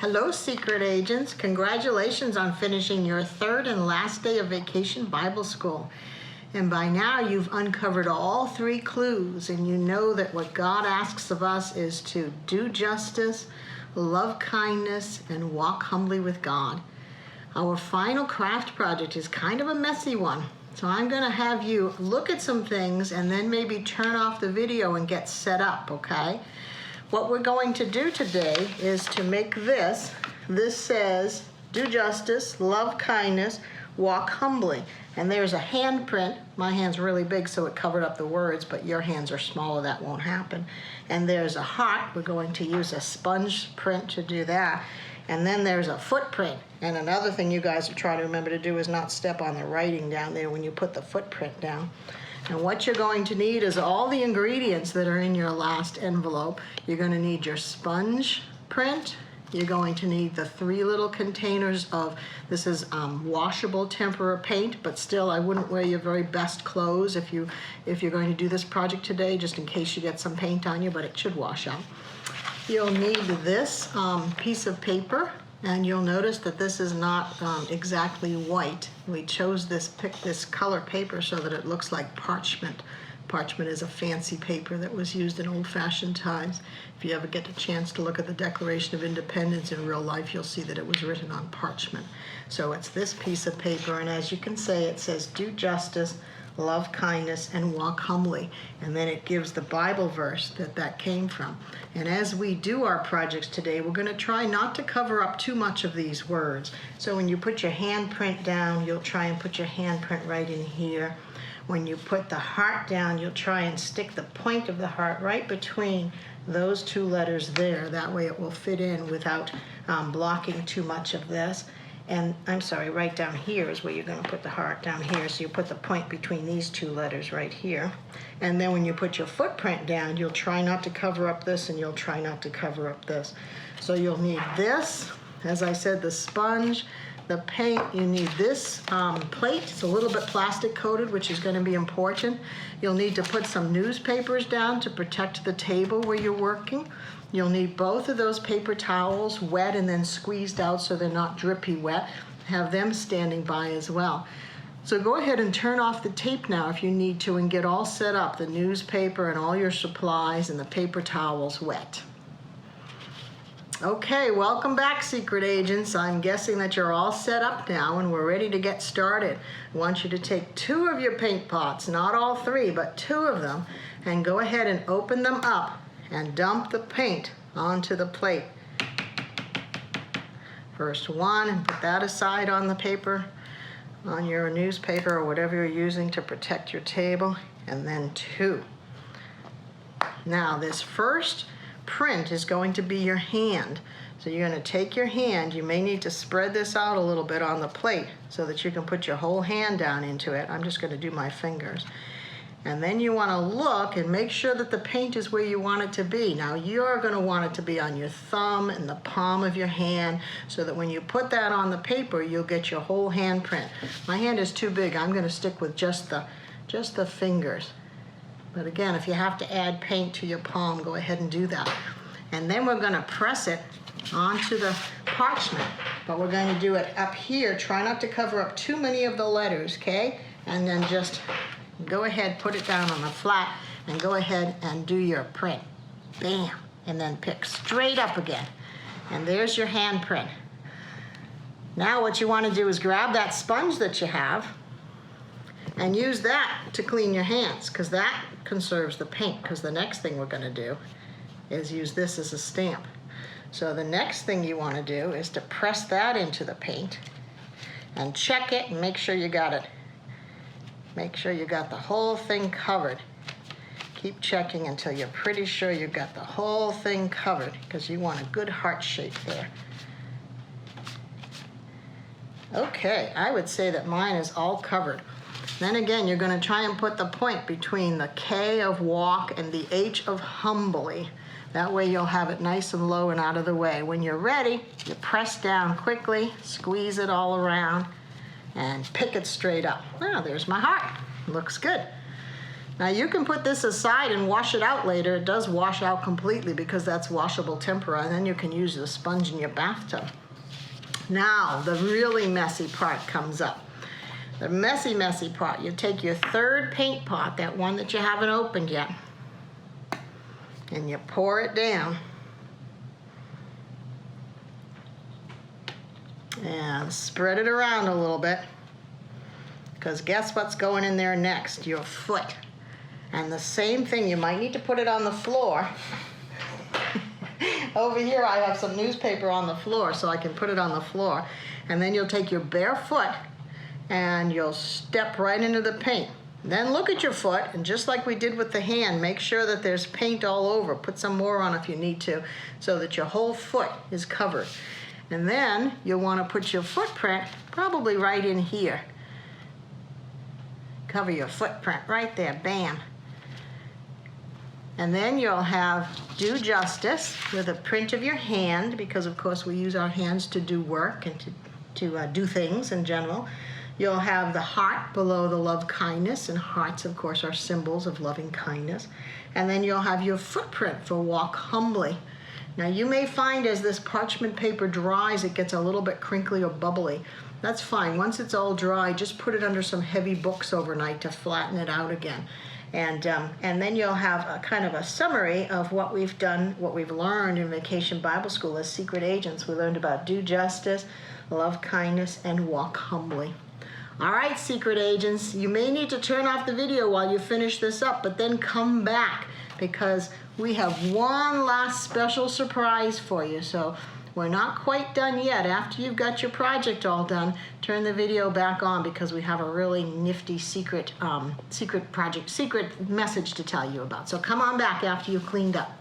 Hello, secret agents. Congratulations on finishing your third and last day of Vacation Bible School. And by now you've uncovered all three clues, and you know that what God asks of us is to do justice, love kindness, and walk humbly with God. Our final craft project is kind of a messy one. So I'm going to have you look at some things and then maybe turn off the video and get set up, okay? What we're going to do today is to make this. This says, do justice, love kindness, walk humbly. And there's a handprint. My hand's really big, so it covered up the words, but your hands are smaller, that won't happen. And there's a heart. We're going to use a sponge print to do that. And then there's a footprint. And another thing you guys are trying to remember to do is not step on the writing down there when you put the footprint down. And what you're going to need is all the ingredients that are in your last envelope. You're going to need your sponge print. You're going to need the 3 little containers of, this is washable tempera paint, but still I wouldn't wear your very best clothes if you're going to do this project today, just in case you get some paint on you, but it should wash out. You'll need this piece of paper, and you'll notice that this is not exactly white. We chose pick this color paper so that it looks like parchment. Parchment is a fancy paper that was used in old-fashioned times. If you ever get a chance to look at the Declaration of Independence in real life, you'll see that it was written on parchment. So it's this piece of paper, and as you can say, it says, do justice, love kindness, and walk humbly. And then it gives the Bible verse that came from. And as we do our projects today, we're going to try not to cover up too much of these words. So when you put your handprint down, you'll try and put your handprint right in here. When you put the heart down, you'll try and stick the point of the heart right between those 2 letters there. That way it will fit in without blocking too much of this. And I'm sorry, right down here is where you're going to put the heart, down here. So you put the point between these 2 letters right here. And then when you put your footprint down, you'll try not to cover up this, and you'll try not to cover up this. So you'll need this, as I said, the sponge, the paint. You need this plate. It's a little bit plastic coated, which is going to be important. You'll need to put some newspapers down to protect the table where you're working. You'll need both of those paper towels wet and then squeezed out so they're not drippy wet. Have them standing by as well. So go ahead and turn off the tape now if you need to and get all set up, the newspaper and all your supplies and the paper towels wet. Okay, welcome back, secret agents. I'm guessing that you're all set up now and we're ready to get started. I want you to take 2 of your paint pots, not all 3, but 2 of them, and go ahead and open them up and dump the paint onto the plate. First one, and put that aside on the paper, on your newspaper or whatever you're using to protect your table, and then 2. Now this first print is going to be your hand. So you're going to take your hand, you may need to spread this out a little bit on the plate so that you can put your whole hand down into it. I'm just going to do my fingers. And then you want to look and make sure that the paint is where you want it to be. Now you're going to want it to be on your thumb and the palm of your hand so that when you put that on the paper, you'll get your whole hand print. My hand is too big. I'm going to stick with just the fingers. But again, if you have to add paint to your palm, go ahead and do that. And then we're going to press it onto the parchment. But we're going to do it up here. Try not to cover up too many of the letters, okay? And then just go ahead, put it down on the flat, and go ahead and do your print. Bam! And then pick straight up again. And there's your hand print. Now what you want to do is grab that sponge that you have and use that to clean your hands, because that conserves the paint, because the next thing we're going to do is use this as a stamp. So the next thing you want to do is to press that into the paint and check it and make sure you got it. Make sure you got the whole thing covered. Keep checking until you're pretty sure you got the whole thing covered, because you want a good heart shape there. Okay, I would say that mine is all covered. Then again, you're going to try and put the point between the K of walk and the H of humbly. That way you'll have it nice and low and out of the way. When you're ready, you press down quickly, squeeze it all around, and pick it straight up. Now, there's my heart. Looks good. Now you can put this aside and wash it out later. It does wash out completely because that's washable tempera, and then you can use the sponge in your bathtub. Now the really messy part comes up. The messy part. You take your third paint pot, that one that you haven't opened yet, and you pour it down. And spread it around a little bit, because guess what's going in there next? Your foot. And the same thing, you might need to put it on the floor. Over here I have some newspaper on the floor, so I can put it on the floor. And then you'll take your bare foot and you'll step right into the paint. Then look at your foot, and just like we did with the hand, make sure that there's paint all over. Put some more on if you need to, so that your whole foot is covered. And then you'll want to put your footprint probably right in here. Cover your footprint right there, bam. And then you'll have Do Justice with a print of your hand, because of course we use our hands to do work and to do things in general. You'll have the heart below the love kindness, and hearts of course are symbols of loving kindness. And then you'll have your footprint for walk humbly. Now you may find as this parchment paper dries, it gets a little bit crinkly or bubbly. That's fine. Once it's all dry, just put it under some heavy books overnight to flatten it out again. And then you'll have a kind of a summary of what we've done, what we've learned in Vacation Bible School as secret agents. We learned about do justice, love kindness, and walk humbly. All right, secret agents, you may need to turn off the video while you finish this up, but then come back, because we have one last special surprise for you. So we're not quite done yet. After you've got your project all done, turn the video back on, because we have a really nifty secret message to tell you about. So come on back after you've cleaned up.